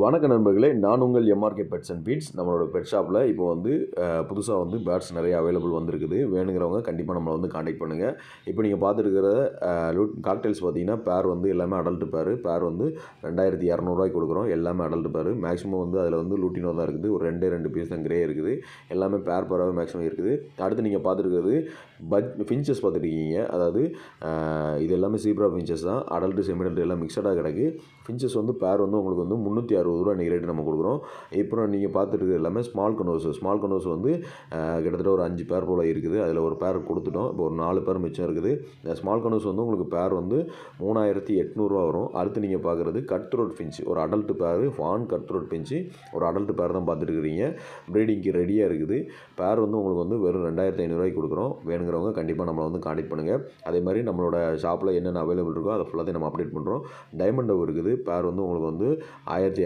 வணக்க நண்பர்களே, நான் உங்கள் எம்ஆர்கே பெட்ஸ் அண்ட் பீட்ஸ். நம்மளோட பெட் ஷாப்பில் இப்போ வந்து புதுசா வந்து பேர்ட்ஸ் நிறைய அவைலபிள் வந்திருக்குது. வேணுங்கிறவங்க கண்டிப்பாக நம்மளை வந்து கான்டாக்ட் பண்ணுங்கள். இப்போ நீங்கள் பார்த்துருக்கிற காக்டெயில்ஸ் பார்த்தீங்கன்னா, பேர் வந்து எல்லாமே அடல்ட் பேர். பேர் வந்து 2200 கொடுக்குறோம். எல்லாமே அடல்ட் பேர். மேக்ஸிமம் வந்து அதில் வந்து லூட்டினோ தான் இருக்குது. ஒரு 2 பீஸ் தான் கிரே இருக்குது. எல்லாமே பேராகவே மேக்ஸிமம் இருக்குது. அடுத்து நீங்கள் பார்த்துருக்கிறது ஃபின்ச்சஸ் பார்த்துருக்கீங்க. அதாவது இது எல்லாமே சீப்ரா ஃபின்ச்சஸ் தான். அடல்ட் செமி அடல்ட் எல்லாம் மிக்சடாக கிடக்கு. ஃபின்ச்சஸ் வந்து பேர் வந்து உங்களுக்கு வந்து 360 இன்றைக்கி ரேட்டு நம்ம கொடுக்குறோம். இப்போ நீங்கள் பார்த்துட்டு எல்லாமே ஸ்மால் கனோஸ் வந்து கிட்டத்தட்ட ஒரு 5 பேர் போல் இருக்குது. அதில் ஒரு பேர் கொடுத்துட்டோம். இப்போ ஒரு 4 பேர் மிச்சம் இருக்குது. ஸ்மால் கனோஸ் வந்து உங்களுக்கு பேர் வந்து 3800 வரும். அடுத்து நீங்கள் பார்க்குறது கட் த்ரோட் ஃபின்ச், ஒரு அடல்ட் பேர் ஃபான் கட் த்ரோட் ஃபின்ச்சு, ஒரு அடல்ட் பேர் தான் பார்த்துருக்கிறீங்க. ப்ரீடிங்க்கு ரெடியாக இருக்குது. பேர் வந்து உங்களுக்கு வந்து வெறும் 2500 கொடுக்குறோம். வேணுங்கிறவங்க கண்டிப்பாக நம்மளை வந்து கான்டாக்ட் பண்ணுங்கள். அதே மாதிரி நம்மளோட ஷாப்பில் என்னென்ன அவைலபிள் இருக்கோ அதை ஃபுல்லாத்தையும் நம்ம அப்டேட் பண்ணுறோம். டைமண்ட் டவ் இருக்குது. பேர் வந்து உங்களுக்கு வந்து 1500